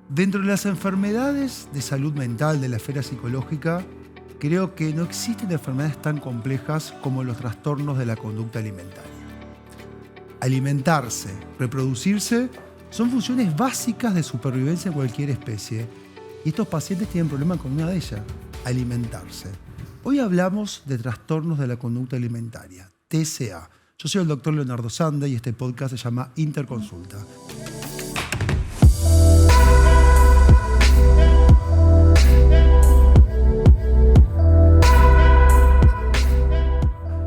Dentro de las enfermedades de salud mental de la esfera psicológica, creo que no existen enfermedades tan complejas como los trastornos de la conducta alimentaria. Alimentarse, reproducirse, son funciones básicas de supervivencia en cualquier especie. Y estos pacientes tienen problemas con una de ellas, alimentarse. Hoy hablamos de trastornos de la conducta alimentaria, TCA. Yo soy el doctor Leonardo Sande y este podcast se llama Interconsulta.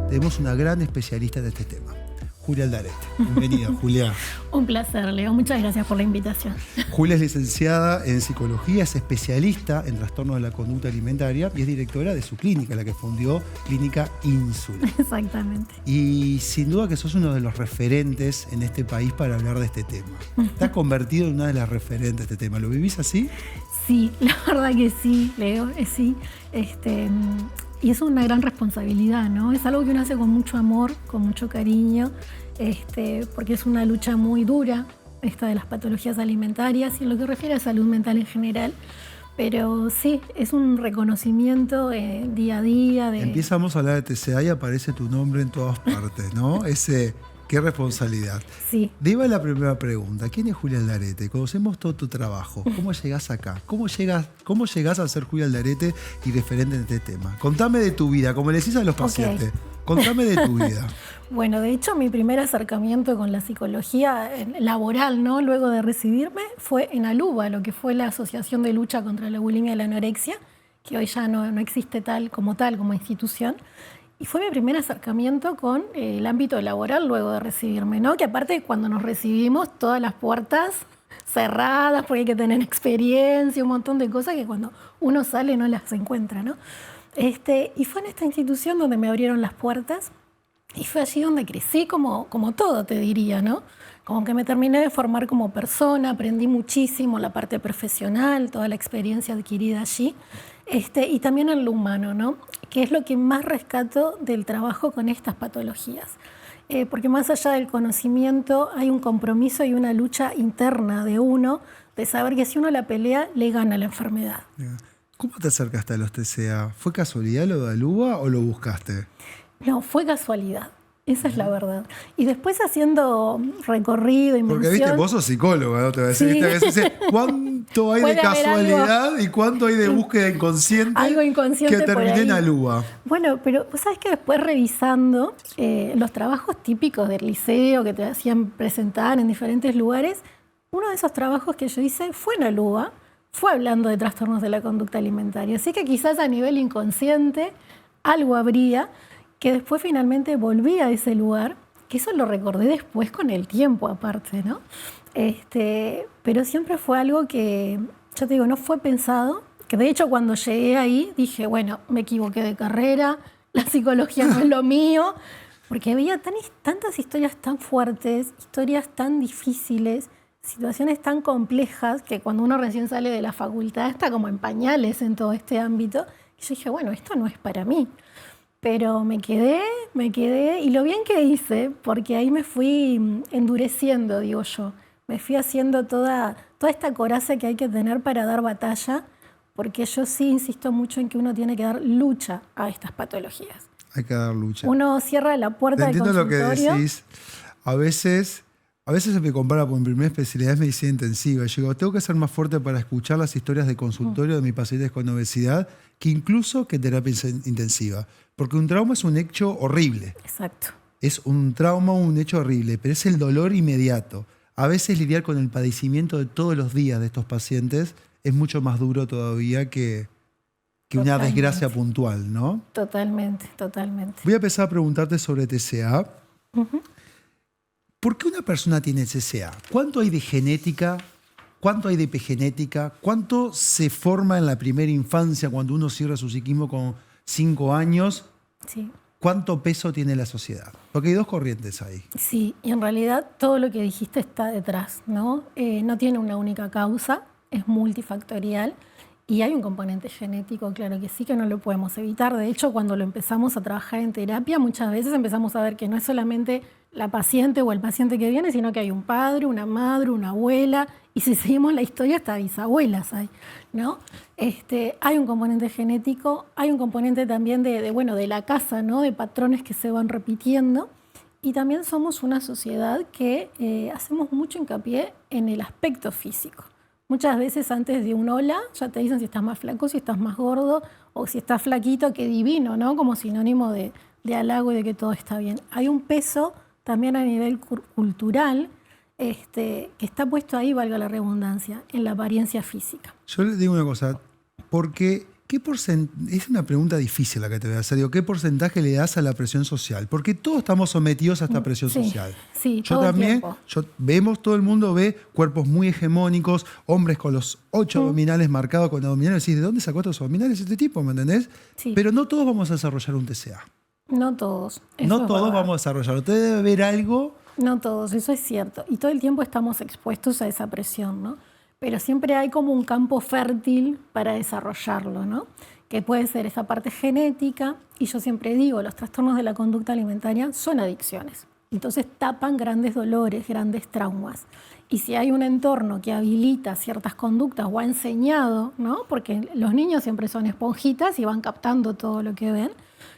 Tenemos una gran especialista de este tema, Julia Aldarete. Bienvenida, Julia. Un placer, Leo. Muchas gracias por la invitación. Julia es licenciada en psicología, es especialista en trastornos de la conducta alimentaria y es directora de su clínica, la que fundió Clínica Ínsula. Exactamente. Y sin duda que sos uno de los referentes en este país para hablar de este tema. Te has convertido en una de las referentes de este tema. ¿Lo vivís así? Sí, la verdad que sí, Leo, sí. Y es una gran responsabilidad, ¿no? Es algo que uno hace con mucho amor, con mucho cariño, porque es una lucha muy dura, esta de las patologías alimentarias y en lo que refiere a salud mental en general. Pero sí, es un reconocimiento día a día. Empezamos a hablar de TCA y aparece tu nombre en todas partes, ¿no? Qué responsabilidad. Sí. De ahí va la primera pregunta. ¿Quién es Julia Aldarete? Conocemos todo tu trabajo. ¿Cómo llegás acá? ¿Cómo llegás a ser Julia Aldarete y referente en este tema? Contame de tu vida, como le decís a los pacientes. Okay. Contame de tu vida. Bueno, de hecho, mi primer acercamiento con la psicología laboral, ¿no? Luego de recibirme, fue en ALUBA, lo que fue la Asociación de Lucha contra la Bulimia y la Anorexia, que hoy ya no existe como institución. Y fue mi primer acercamiento con el ámbito laboral luego de recibirme, ¿no? Que aparte cuando nos recibimos todas las puertas cerradas porque hay que tener experiencia, un montón de cosas que cuando uno sale no las encuentra, ¿no? Y fue en esta institución donde me abrieron las puertas y fue allí donde crecí como todo, te diría, ¿no? Como que me terminé de formar como persona, aprendí muchísimo la parte profesional, toda la experiencia adquirida allí, y también en lo humano, ¿no? Que es lo que más rescato del trabajo con estas patologías. Porque más allá del conocimiento hay un compromiso y una lucha interna de uno, de saber que si uno la pelea, le gana la enfermedad. ¿Cómo te acercaste a los TCA? ¿Fue casualidad lo de ALUBA o lo buscaste? No, fue casualidad. Esa es la verdad. Y después haciendo recorrido, inmersión... Porque viste, vos sos psicóloga, ¿no? Te voy a decir, sí. A veces, ¿cuánto hay de casualidad y cuánto hay de búsqueda inconsciente, algo inconsciente que terminé en ALUBA? Bueno, pero vos sabés que después revisando los trabajos típicos del liceo que te hacían presentar en diferentes lugares, uno de esos trabajos que yo hice fue en ALUBA, fue hablando de trastornos de la conducta alimentaria. Así que quizás a nivel inconsciente algo habría, que después finalmente volví a ese lugar, que eso lo recordé después con el tiempo aparte, ¿no? Pero siempre fue algo que, ya te digo, no fue pensado, que de hecho cuando llegué ahí dije, bueno, me equivoqué de carrera, la psicología no es lo mío, porque había tantas historias tan fuertes, historias tan difíciles, situaciones tan complejas, que cuando uno recién sale de la facultad está como en pañales en todo este ámbito, y yo dije, bueno, esto no es para mí. Pero me quedé, y lo bien que hice, porque ahí me fui endureciendo, digo yo. Me fui haciendo toda esta coraza que hay que tener para dar batalla, porque yo sí insisto mucho en que uno tiene que dar lucha a estas patologías. Hay que dar lucha. Uno cierra la puerta del consultorio. Entiendo lo que decís. A veces se me compara con mi primera especialidad es medicina intensiva. Yo digo, tengo que ser más fuerte para escuchar las historias de consultorio de mis pacientes con obesidad que incluso que terapia intensiva. Porque un trauma es un hecho horrible. Exacto. Es un trauma, un hecho horrible, pero es el dolor inmediato. A veces lidiar con el padecimiento de todos los días de estos pacientes es mucho más duro todavía que una desgracia puntual, ¿no? Totalmente. Voy a empezar a preguntarte sobre TCA. ¿Por qué una persona tiene TCA? ¿Cuánto hay de genética? ¿Cuánto hay de epigenética? ¿Cuánto se forma en la primera infancia cuando uno cierra su psiquismo con 5 años? Sí. ¿Cuánto peso tiene la sociedad? Porque hay dos corrientes ahí. Sí, y en realidad todo lo que dijiste está detrás, ¿no? No tiene una única causa, es multifactorial y hay un componente genético, claro que sí, que no lo podemos evitar. De hecho, cuando lo empezamos a trabajar en terapia, muchas veces empezamos a ver que no es solamente la paciente o el paciente que viene, sino que hay un padre, una madre, una abuela Y si seguimos la historia, hasta bisabuelas hay, ¿no? Hay un componente genético, hay un componente también de la casa, ¿no? De patrones que se van repitiendo. Y también somos una sociedad que hacemos mucho hincapié en el aspecto físico. Muchas veces antes de un hola ya te dicen si estás más flaco, si estás más gordo, o si estás flaquito, qué divino, ¿no? Como sinónimo de halago y de que todo está bien. Hay un peso también a nivel cultural que está puesto ahí, valga la redundancia, en la apariencia física. Yo le digo una cosa, porque es una pregunta difícil la que te voy a hacer. Digo, ¿qué porcentaje le das a la presión social? Porque todos estamos sometidos a esta presión social. Sí, yo todo también, el tiempo. Todo el mundo ve cuerpos muy hegemónicos, hombres con los 8 abdominales marcados con abdominales. Y decís, ¿de dónde sacó estos abdominales este tipo? ¿Me entendés? Sí. Pero no todos vamos a desarrollar un TCA. No todos. No todos vamos a desarrollarlo. Usted debe ver algo. No todos, eso es cierto. Y todo el tiempo estamos expuestos a esa presión, ¿no? Pero siempre hay como un campo fértil para desarrollarlo, ¿no? Que puede ser esa parte genética. Y yo siempre digo, los trastornos de la conducta alimentaria son adicciones. Entonces tapan grandes dolores, grandes traumas. Y si hay un entorno que habilita ciertas conductas o ha enseñado, ¿no? Porque los niños siempre son esponjitas y van captando todo lo que ven.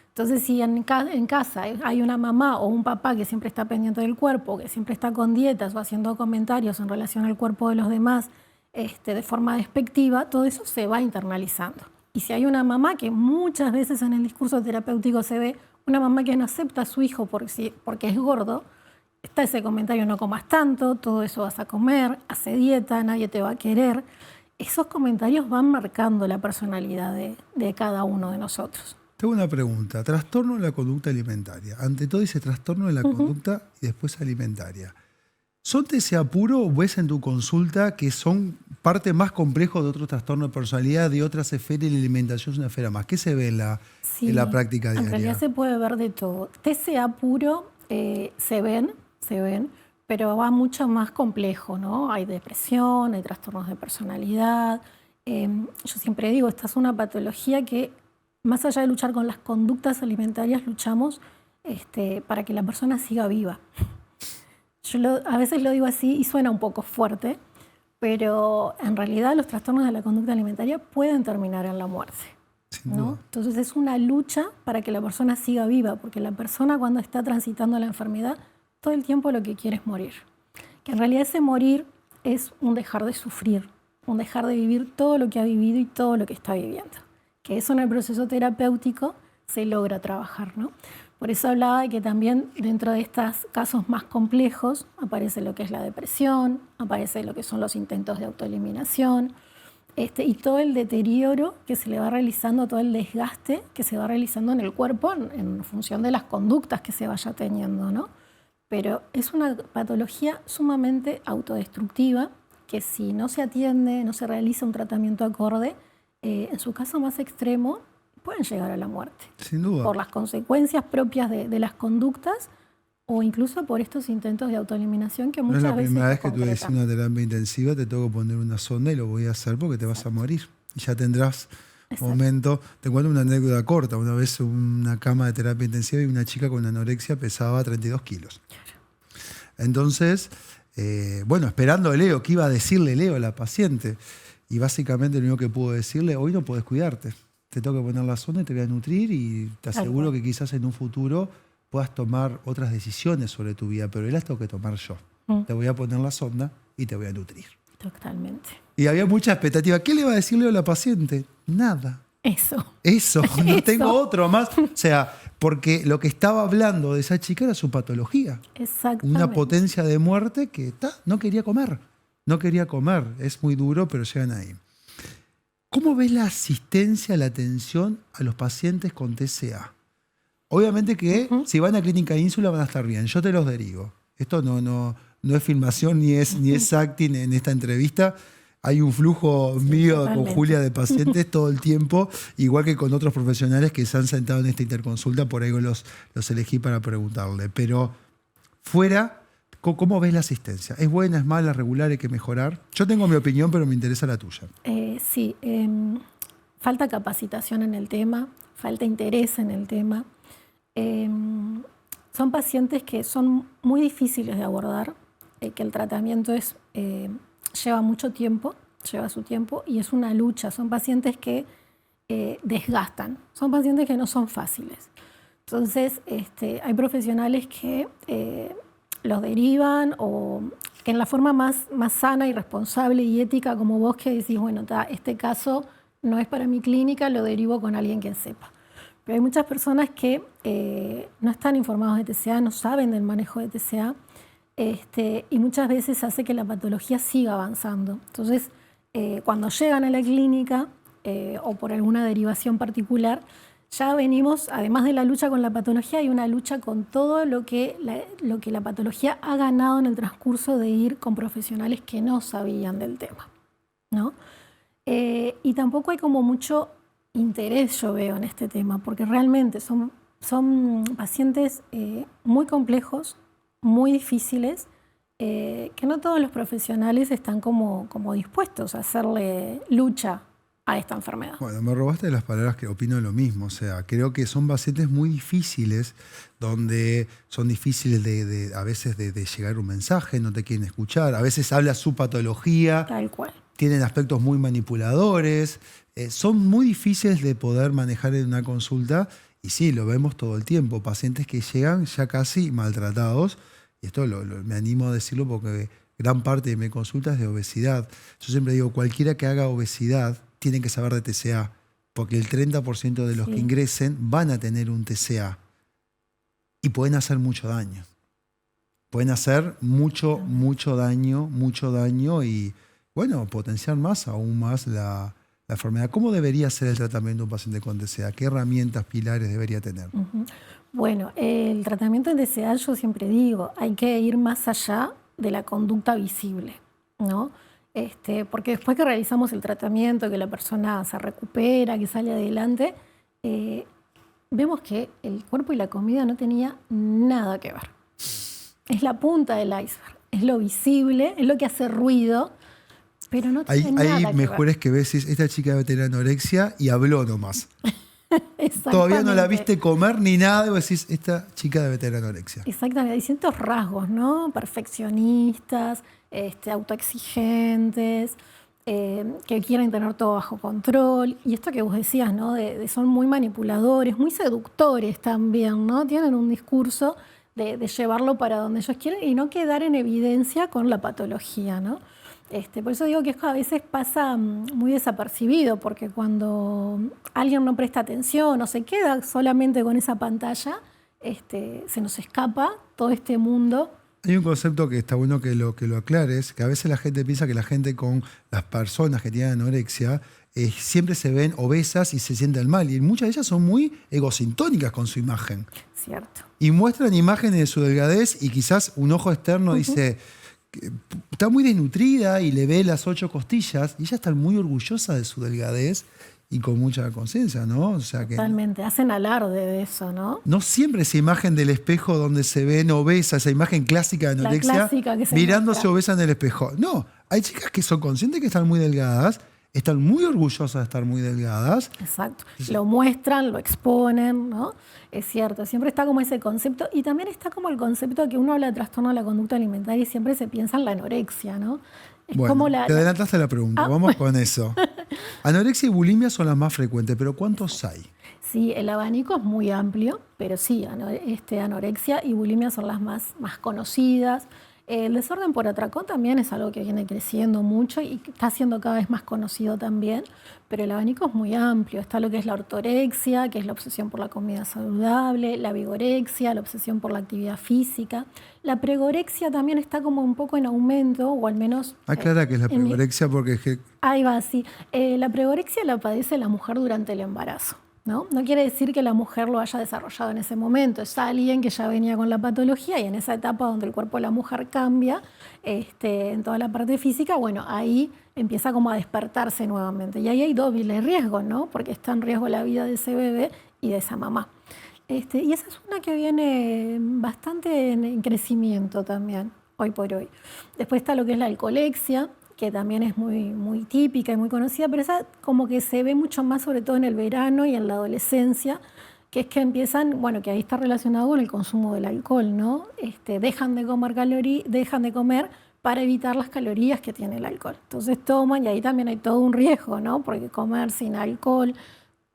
Entonces, si en casa hay una mamá o un papá que siempre está pendiente del cuerpo, que siempre está con dietas o haciendo comentarios en relación al cuerpo de los demás de forma despectiva, todo eso se va internalizando. Y si hay una mamá, que muchas veces en el discurso terapéutico se ve, una mamá que no acepta a su hijo porque es gordo, está ese comentario: no comas tanto, todo eso vas a comer, hace dieta, nadie te va a querer. Esos comentarios van marcando la personalidad de cada uno de nosotros. Tengo una pregunta. Trastorno de la conducta alimentaria. Ante todo dice trastorno de la conducta y después alimentaria. ¿Son TCA puro o ves en tu consulta que son parte más complejo de otros trastornos de personalidad, de otras esferas, y la alimentación es una esfera más? ¿Qué se ve en la práctica diaria? En realidad se puede ver de todo. TCA puro se ven, pero va mucho más complejo, ¿no? Hay depresión, hay trastornos de personalidad. Yo siempre digo, esta es una patología que, más allá de luchar con las conductas alimentarias, luchamos para que la persona siga viva. A veces lo digo así y suena un poco fuerte, pero en realidad los trastornos de la conducta alimentaria pueden terminar en la muerte, ¿no? Entonces es una lucha para que la persona siga viva, porque la persona, cuando está transitando la enfermedad, todo el tiempo lo que quiere es morir. Que en realidad ese morir es un dejar de sufrir, un dejar de vivir todo lo que ha vivido y todo lo que está viviendo. Que eso en el proceso terapéutico se logra trabajar, ¿no? Por eso hablaba de que también dentro de estos casos más complejos aparece lo que es la depresión, aparece lo que son los intentos de autoeliminación, y todo el deterioro que se le va realizando, todo el desgaste que se va realizando en el cuerpo en función de las conductas que se vaya teniendo, ¿no? Pero es una patología sumamente autodestructiva que, si no se atiende, no se realiza un tratamiento acorde, en su caso más extremo, pueden llegar a la muerte. Sin duda. Por las consecuencias propias de las conductas, o incluso por estos intentos de autoeliminación que muchas veces... No es la primera vez que tú decís una terapia intensiva, te tengo que poner una sonda y lo voy a hacer porque te vas a morir. Y ya tendrás momento. Te cuento una anécdota corta. Una vez una cama de terapia intensiva y una chica con anorexia pesaba 32 kilos. Entonces, esperando a Leo, ¿qué iba a decirle Leo a la paciente? Y básicamente lo único que pudo decirle: hoy no podés cuidarte. Te tengo que poner la sonda y te voy a nutrir, y te aseguro que quizás en un futuro puedas tomar otras decisiones sobre tu vida, pero las tengo que tomar yo. Te voy a poner la sonda y te voy a nutrir. Totalmente. Y había mucha expectativa. ¿Qué le va a decirle a la paciente? Nada. Eso, no tengo otro más. O sea, porque lo que estaba hablando de esa chica era su patología. Exactamente. Una potencia de muerte que no quería comer. No quería comer. Es muy duro, pero llegan ahí. ¿Cómo ves la asistencia, la atención a los pacientes con TCA? Obviamente que si van a Clínica Ínsula van a estar bien. Yo te los derivo. Esto no es filmación ni es acting en esta entrevista. Hay un flujo mío totalmente con Julia de pacientes todo el tiempo, igual que con otros profesionales que se han sentado en esta interconsulta. Por ahí los elegí para preguntarle. Pero fuera, ¿cómo ves la asistencia? ¿Es buena, es mala, regular, hay que mejorar? Yo tengo mi opinión, pero me interesa la tuya. Sí, falta capacitación en el tema, falta interés en el tema. Son pacientes que son muy difíciles de abordar, que el tratamiento es lleva mucho tiempo, lleva su tiempo y es una lucha. Son pacientes que desgastan, son pacientes que no son fáciles. Entonces, hay profesionales que los derivan o que en la forma más sana y responsable y ética como vos que decís, bueno, este caso no es para mi clínica, lo derivo con alguien que sepa. Pero hay muchas personas que no están informados de TCA, no saben del manejo de TCA y muchas veces hace que la patología siga avanzando. Entonces, cuando llegan a la clínica o por alguna derivación particular, ya venimos, además de la lucha con la patología, hay una lucha con todo lo que la patología ha ganado en el transcurso de ir con profesionales que no sabían del tema, ¿no? Y tampoco hay como mucho interés, yo veo, en este tema, porque realmente son pacientes muy complejos, muy difíciles, que no todos los profesionales están como dispuestos a hacerle lucha a esta enfermedad. Bueno, me robaste de las palabras, que opino lo mismo. O sea, creo que son pacientes muy difíciles, donde son difíciles a veces de llegar un mensaje, no te quieren escuchar, a veces habla su patología. Tal cual. Tienen aspectos muy manipuladores, son muy difíciles de poder manejar en una consulta y sí, lo vemos todo el tiempo, pacientes que llegan ya casi maltratados, y esto me animo a decirlo porque gran parte de mi consulta es de obesidad. Yo siempre digo, cualquiera que haga obesidad tiene que saber de TCA, porque el 30% de los que ingresen van a tener un TCA y pueden hacer mucho daño. Pueden hacer mucho daño y, bueno, potenciar aún más la enfermedad. ¿Cómo debería ser el tratamiento de un paciente con TCA? ¿Qué herramientas pilares debería tener? Bueno, el tratamiento en TCA, yo siempre digo, hay que ir más allá de la conducta visible, ¿no? Porque después que realizamos el tratamiento, que la persona se recupera, que sale adelante, vemos que el cuerpo y la comida no tenía nada que ver. Es la punta del iceberg, es lo visible, es lo que hace ruido, pero no tiene nada que ver. Hay mejores que ves, esta chica debe tener anorexia y habló nomás. Todavía no la viste comer ni nada y vos decís, esta chica debe tener anorexia. Exactamente, hay ciertos rasgos, ¿no? Perfeccionistas, autoexigentes, que quieren tener todo bajo control. Y esto que vos decías, ¿no? Son muy manipuladores, muy seductores también, ¿no? Tienen un discurso de llevarlo para donde ellos quieren y no quedar en evidencia con la patología, ¿no? Por eso digo que esto a veces pasa muy desapercibido, porque cuando alguien no presta atención o se queda solamente con esa pantalla, se nos escapa todo este mundo. Hay un concepto que está bueno que lo aclares, que a veces la gente piensa que la gente con las personas que tienen anorexia siempre se ven obesas y se sienten mal, y muchas de ellas son muy egocintónicas con su imagen. Cierto. Y muestran imágenes de su delgadez y quizás un ojo externo dice, está muy desnutrida y le ve las 8 costillas y ella está muy orgullosa de su delgadez y con mucha conciencia, ¿no? O sea que totalmente, hacen alarde de eso, ¿no? No siempre esa imagen del espejo donde se ven obesas, esa imagen clásica de anorexia, mirándose obesa en el espejo. No, hay chicas que son conscientes que están muy delgadas, están muy orgullosas de estar muy delgadas. Exacto. Lo muestran, lo exponen, ¿no? Es cierto, siempre está como ese concepto y también está como el concepto que uno habla de trastorno de la conducta alimentaria y siempre se piensa en la anorexia, ¿no? Es bueno, como te adelantaste la pregunta, vamos con eso. Anorexia y bulimia son las más frecuentes, pero ¿cuántos hay? Sí, el abanico es muy amplio, pero sí, anorexia y bulimia son las más conocidas. El desorden por atracón también es algo que viene creciendo mucho y está siendo cada vez más conocido también, pero el abanico es muy amplio. Está lo que es la ortorexia, que es la obsesión por la comida saludable, la vigorexia, la obsesión por la actividad física. La pregorexia también está como un poco en aumento, o al menos... Aclara que es la pregorexia porque es que... Ahí va, sí. La pregorexia la padece la mujer durante el embarazo. ¿No? No quiere decir que la mujer lo haya desarrollado en ese momento, es alguien que ya venía con la patología y en esa etapa donde el cuerpo de la mujer cambia en toda la parte física, bueno, ahí empieza como a despertarse nuevamente. Y ahí hay doble riesgo, ¿no? Porque está en riesgo la vida de ese bebé y de esa mamá. Y esa es una que viene bastante en crecimiento también, hoy por hoy. Después está lo que es la alcoholexia, que también es muy típica y muy conocida, pero esa como que se ve mucho más sobre todo en el verano y en la adolescencia, que es que empiezan, bueno, que ahí está relacionado con el consumo del alcohol, ¿no? Dejan de comer para evitar las calorías que tiene el alcohol. Entonces toman, y ahí también hay todo un riesgo, ¿no? Porque comer sin alcohol,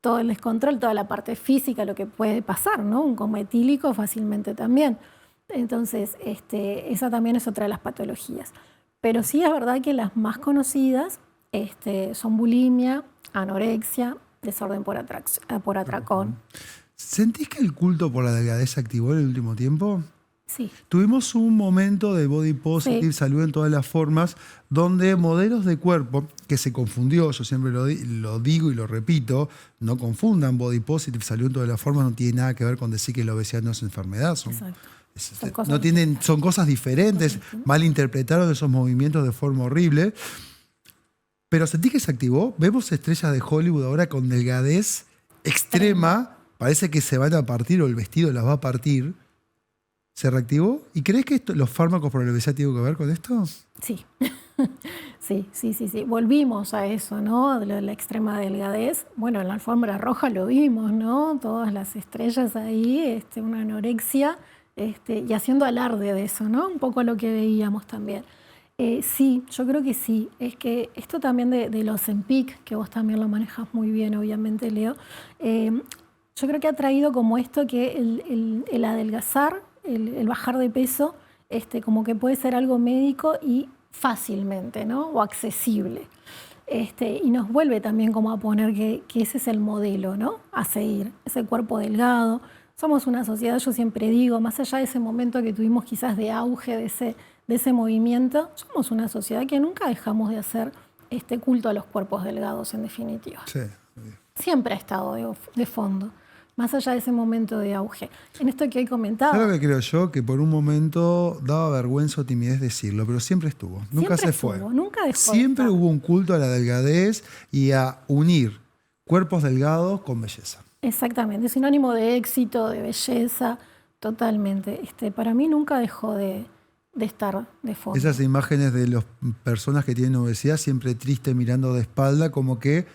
todo el descontrol, toda la parte física, lo que puede pasar, ¿no? Un coma etílico fácilmente también. Entonces, esa también es otra de las patologías. Pero sí es verdad que las más conocidas son bulimia, anorexia, desorden por atracón. ¿Sentís que el culto por la delgadez se activó en el último tiempo? Sí. Tuvimos un momento de body positive, salud en todas las formas, donde modelos de cuerpo, que se confundió, yo siempre lo digo y lo repito, no confundan body positive, salud en todas las formas, no tiene nada que ver con decir que la obesidad no es enfermedad. Son cosas diferentes, malinterpretaron esos movimientos de forma horrible. Pero sentí que se activó. Vemos estrellas de Hollywood ahora con delgadez extrema, parece que se van a partir o el vestido las va a partir. ¿Se reactivó? ¿Y crees que los fármacos por la obesidad tienen que ver con esto? Sí. Sí. Volvimos a eso, ¿no? De la extrema delgadez. Bueno, en la alfombra roja lo vimos, ¿no? Todas las estrellas ahí, una anorexia, y haciendo alarde de eso, ¿no? Un poco lo que veíamos también. Sí, yo creo que sí. Es que esto también de los Ozempic, que vos también lo manejas muy bien, obviamente, Leo, yo creo que ha traído como esto que el adelgazar, el bajar de peso, como que puede ser algo médico y fácilmente, ¿no? O accesible. Y nos vuelve también como a poner que ese es el modelo, ¿no? A seguir, ese cuerpo delgado. Somos una sociedad, yo siempre digo, más allá de ese momento que tuvimos quizás de auge de ese movimiento, somos una sociedad que nunca dejamos de hacer este culto a los cuerpos delgados, en definitiva. Sí. Siempre ha estado de fondo, más allá de ese momento de auge. En esto que hoy comentaba... ¿Sabes lo que creo yo? Que por un momento daba vergüenza o timidez decirlo, pero siempre estuvo, nunca se fue. Nunca dejó. Siempre hubo un culto a la delgadez y a unir cuerpos delgados con belleza. Exactamente, sinónimo de éxito, de belleza, totalmente. Para mí nunca dejó de estar de fondo. Esas imágenes de las personas que tienen obesidad siempre triste mirando de espalda, como que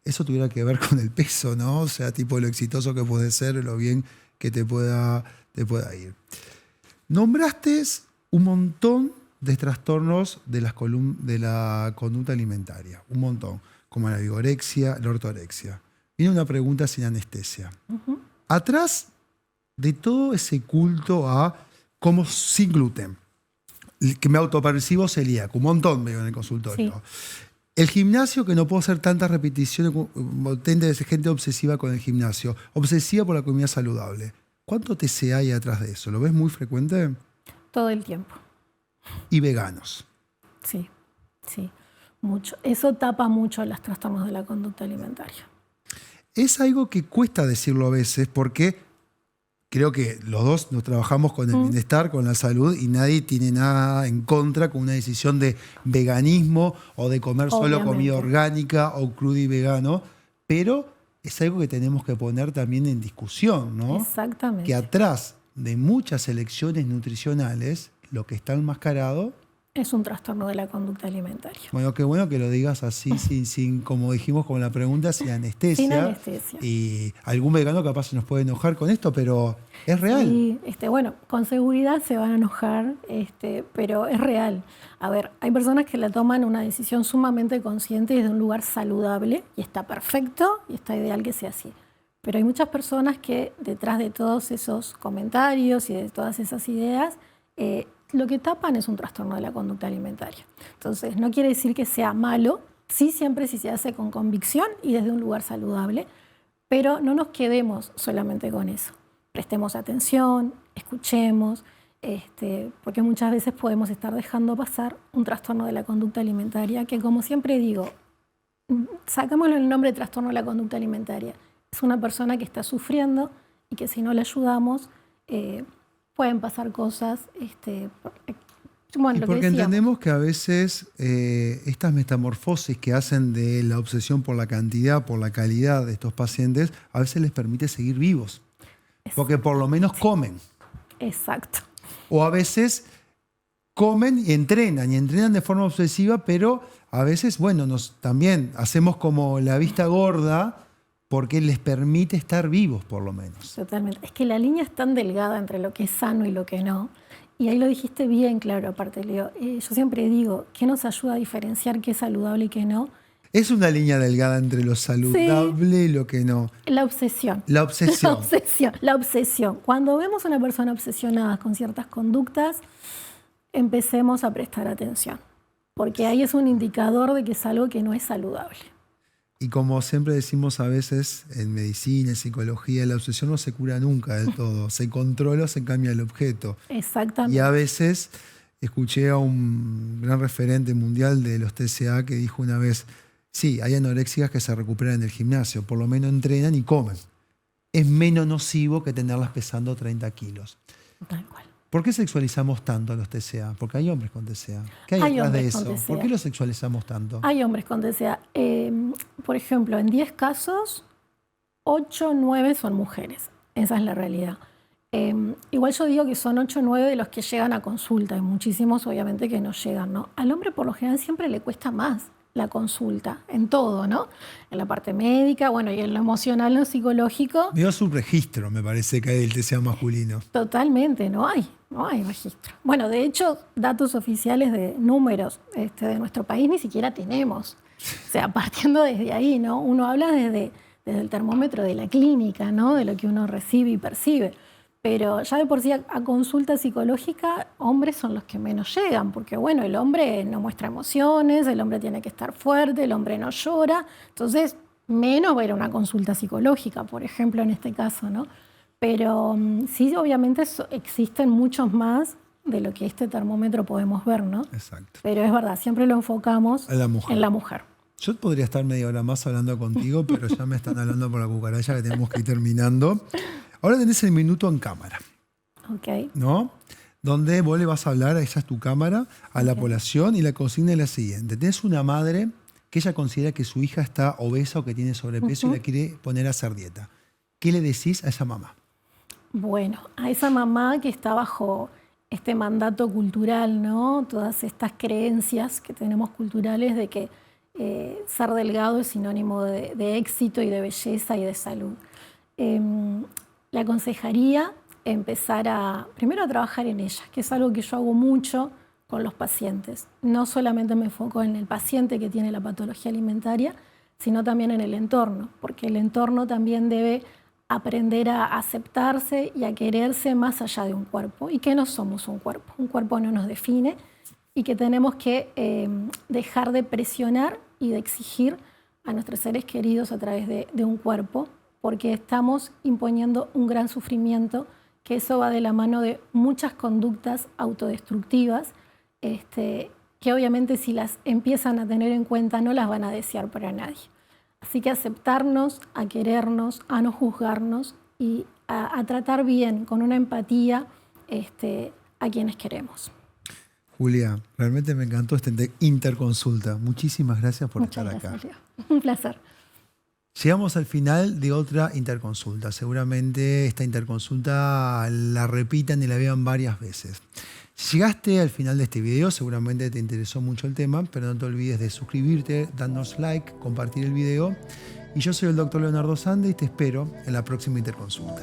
eso tuviera que ver con el peso, ¿no? O sea, tipo lo exitoso que puede ser, lo bien que te pueda ir. Nombraste un montón de trastornos de la conducta alimentaria, un montón, como la vigorexia, la ortorexia. Viene una pregunta sin anestesia. Atrás de todo ese culto a como sin gluten, que me autopercibo celíaco, un montón veo en el consultorio. Sí. El gimnasio, que no puedo hacer tantas repeticiones, tiende a ser gente obsesiva con el gimnasio, obsesiva por la comida saludable. ¿Cuánto TCA hay atrás de eso? ¿Lo ves muy frecuente? Todo el tiempo. ¿Y veganos? Sí, mucho. Eso tapa mucho los trastornos de la conducta alimentaria. Es algo que cuesta decirlo a veces porque creo que los dos nos trabajamos con el bienestar, con la salud, y nadie tiene nada en contra con una decisión de veganismo o de comer solo comida orgánica o crudo y vegano, pero es algo que tenemos que poner también en discusión, ¿no? Exactamente. Que atrás de muchas elecciones nutricionales, lo que está enmascarado es un trastorno de la conducta alimentaria. Bueno, qué bueno que lo digas así, sin, como dijimos con la pregunta, sin anestesia. Sin anestesia. Y algún vegano capaz se nos puede enojar con esto, pero es real. Sí, bueno, con seguridad se van a enojar, pero es real. A ver, hay personas que la toman una decisión sumamente consciente desde un lugar saludable, y está perfecto, y está ideal que sea así. Pero hay muchas personas que detrás de todos esos comentarios y de todas esas ideas, lo que tapan es un trastorno de la conducta alimentaria. Entonces, no quiere decir que sea malo, sí, siempre si se hace con convicción y desde un lugar saludable, pero no nos quedemos solamente con eso. Prestemos atención, escuchemos, porque muchas veces podemos estar dejando pasar un trastorno de la conducta alimentaria que, como siempre digo, sacámosle el nombre de trastorno de la conducta alimentaria. Es una persona que está sufriendo y que si no le ayudamos, pueden pasar cosas, y porque entendemos que a veces estas metamorfosis que hacen de la obsesión por la cantidad, por la calidad de estos pacientes, a veces les permite seguir vivos. Porque por lo menos comen. Exacto. O a veces comen y entrenan de forma obsesiva, pero a veces, bueno, también hacemos como la vista gorda, porque les permite estar vivos, por lo menos. Totalmente. Es que la línea es tan delgada entre lo que es sano y lo que no. Y ahí lo dijiste bien claro, aparte, Leo. Yo siempre digo, ¿qué nos ayuda a diferenciar qué es saludable y qué no? Es una línea delgada entre lo saludable y lo que no. La obsesión. La obsesión. La obsesión. La obsesión. Cuando vemos a una persona obsesionada con ciertas conductas, empecemos a prestar atención. Porque ahí es un indicador de que es algo que no es saludable. Y como siempre decimos a veces en medicina, en psicología, la obsesión no se cura nunca del todo. Se controla o se cambia el objeto. Exactamente. Y a veces escuché a un gran referente mundial de los TCA que dijo una vez, sí, hay anoréxicas que se recuperan en el gimnasio, por lo menos entrenan y comen. Es menos nocivo que tenerlas pesando 30 kilos. Tal cual. ¿Por qué sexualizamos tanto a los TCA? Porque hay hombres con TCA. ¿Qué hay detrás de eso? ¿Por qué los sexualizamos tanto? Hay hombres con TCA. Por ejemplo, en 10 casos, 8 o 9 son mujeres. Esa es la realidad. Igual yo digo que son 8 o 9 de los que llegan a consulta. Hay muchísimos, obviamente, que no llegan, ¿no? Al hombre, por lo general, siempre le cuesta más la consulta, en todo, ¿no? En la parte médica, bueno, y en lo emocional, en lo psicológico. Veo su registro, me parece, que hay del TCA masculino. Totalmente, no hay registro. Bueno, de hecho, datos oficiales de números de nuestro país ni siquiera tenemos. O sea, partiendo desde ahí, ¿no? Uno habla desde el termómetro de la clínica, ¿no? De lo que uno recibe y percibe. Pero ya de por sí a consulta psicológica, hombres son los que menos llegan, porque bueno, el hombre no muestra emociones, el hombre tiene que estar fuerte, el hombre no llora, entonces menos va a ir a una consulta psicológica, por ejemplo, en este caso, ¿no? Pero sí, obviamente existen muchos más de lo que este termómetro podemos ver, ¿no? Exacto. Pero es verdad, siempre lo enfocamos en la mujer. Yo podría estar media hora más hablando contigo, pero ya me están hablando por la cucaracha que tenemos que ir terminando. Ahora tenés el minuto en cámara. Ok. ¿No? Donde vos le vas a hablar, esa es tu cámara, a la población y la consigna es la siguiente. Tenés una madre que ella considera que su hija está obesa o que tiene sobrepeso y la quiere poner a hacer dieta. ¿Qué le decís a esa mamá? Bueno, a esa mamá que está bajo este mandato cultural, ¿no? Todas estas creencias que tenemos culturales de que ser delgado es sinónimo de éxito y de belleza y de salud. Le aconsejaría empezar primero a trabajar en ella, que es algo que yo hago mucho con los pacientes. No solamente me enfoco en el paciente que tiene la patología alimentaria, sino también en el entorno, porque el entorno también debe aprender a aceptarse y a quererse más allá de un cuerpo, y que no somos un cuerpo no nos define, y que tenemos que dejar de presionar y de exigir a nuestros seres queridos a través de un cuerpo, porque estamos imponiendo un gran sufrimiento, que eso va de la mano de muchas conductas autodestructivas, que obviamente si las empiezan a tener en cuenta no las van a desear para nadie. Así que aceptarnos, a querernos, a no juzgarnos y a tratar bien, con una empatía, a quienes queremos. Julia, realmente me encantó esta interconsulta. Muchísimas gracias por estar acá. Leo. Un placer. Llegamos al final de otra interconsulta. Seguramente esta interconsulta la repitan y la vean varias veces. Si llegaste al final de este video, seguramente te interesó mucho el tema, pero no te olvides de suscribirte, darnos like, compartir el video. Y yo soy el Dr. Leonardo Sande y te espero en la próxima interconsulta.